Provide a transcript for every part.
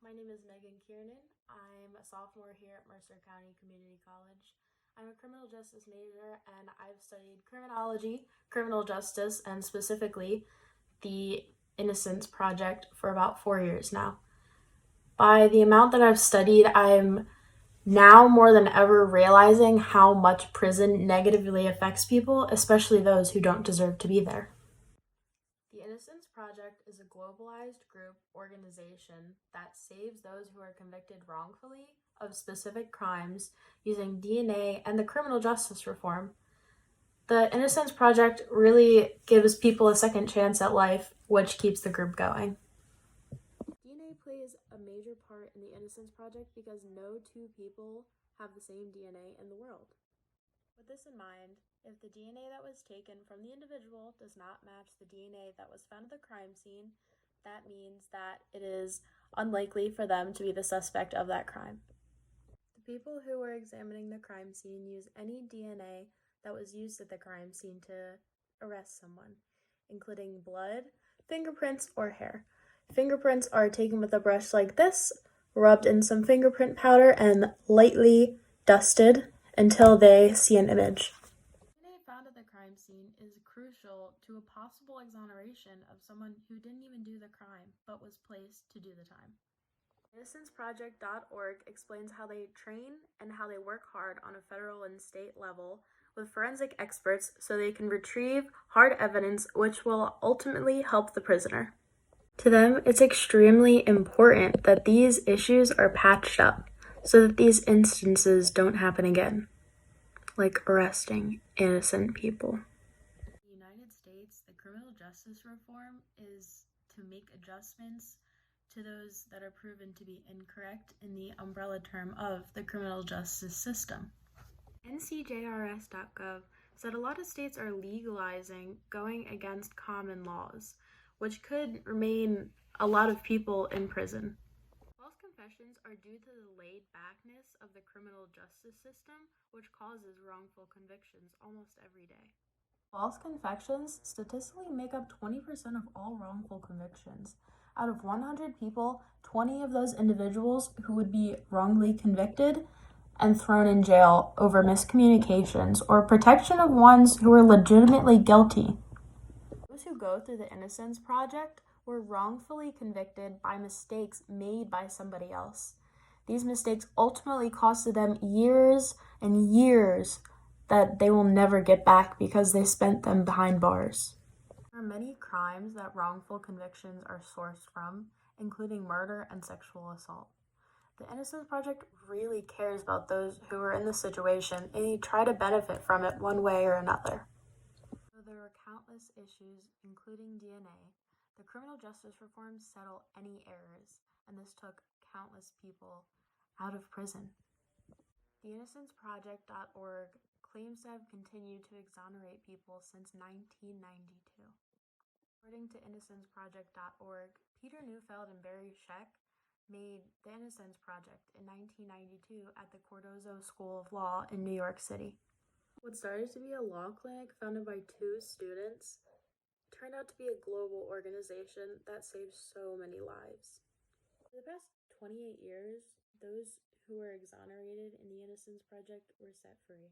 My name is Megan Kiernan. I'm a sophomore here at Mercer County Community College. I'm a criminal justice major and I've studied criminology, criminal justice, and specifically the Innocence Project for about 4 years now. By the amount that I've studied, I'm now more than ever realizing how much prison negatively affects people, especially those who don't deserve to be there. The Innocence Project is a globalized group organization that saves those who are convicted wrongfully of specific crimes using DNA and the criminal justice reform. The Innocence Project really gives people a second chance at life, which keeps the group going. DNA plays a major part in the Innocence Project because no two people have the same DNA in the world. With this in mind, if the DNA that was taken from the individual does not match the DNA that was found at the crime scene, that means that it is unlikely for them to be the suspect of that crime. The people who were examining the crime scene use any DNA that was used at the crime scene to arrest someone, including blood, fingerprints, or hair. Fingerprints are taken with a brush like this, rubbed in some fingerprint powder, and lightly dusted until they see an image. DNA found at the crime scene is crucial to a possible exoneration of someone who didn't even do the crime but was placed to do the time. InnocenceProject.org explains how they train and how they work hard on a federal and state level with forensic experts so they can retrieve hard evidence which will ultimately help the prisoner. To them, it's extremely important that these issues are patched up so that these instances don't happen again, like arresting innocent people. In the United States, the criminal justice reform is to make adjustments to those that are proven to be incorrect in the umbrella term of the criminal justice system. NCJRS.gov said a lot of states are legalizing going against common laws, which could remain a lot of people in prison. False confessions are due to the laid-backness of the criminal justice system, which causes wrongful convictions almost every day. False confessions statistically make up 20% of all wrongful convictions. Out of 100 people, 20 of those individuals who would be wrongly convicted and thrown in jail over miscommunications or protection of ones who are legitimately guilty. Those who go through the Innocence Project were wrongfully convicted by mistakes made by somebody else. These mistakes ultimately costed them years and years that they will never get back because they spent them behind bars. There are many crimes that wrongful convictions are sourced from, including murder and sexual assault. The Innocence Project really cares about those who are in this situation, and they try to benefit from it one way or another. Though there were countless issues, including DNA, the criminal justice reforms settle any errors, and this took countless people out of prison. The InnocenceProject.org claims to have continued to exonerate people since 1992. According to InnocenceProject.org, Peter Neufeld and Barry Scheck made the Innocence Project in 1992 at the Cardozo School of Law in New York City. What started to be a law clinic founded by 2 students turned out to be a global organization that saved so many lives. For the past 28 years, those who were exonerated in the Innocence Project were set free.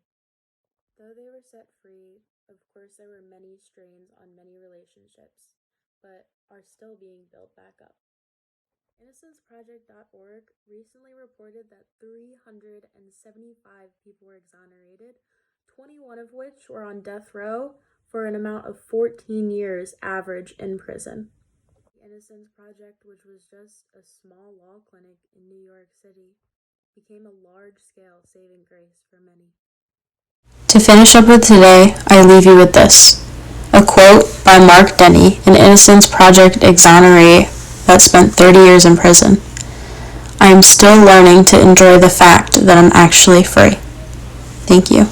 Though they were set free, of course there were many strains on many relationships, but are still being built back up. InnocenceProject.org recently reported that 375 people were exonerated, 21 of which were on death row for an amount of 14 years average in prison. The Innocence Project, which was just a small law clinic in New York City, became a large-scale saving grace for many. To finish up with today, I leave you with this. A quote by Mark Denny, an Innocence Project exoneree that spent 30 years in prison. I am still learning to enjoy the fact that I'm actually free. Thank you.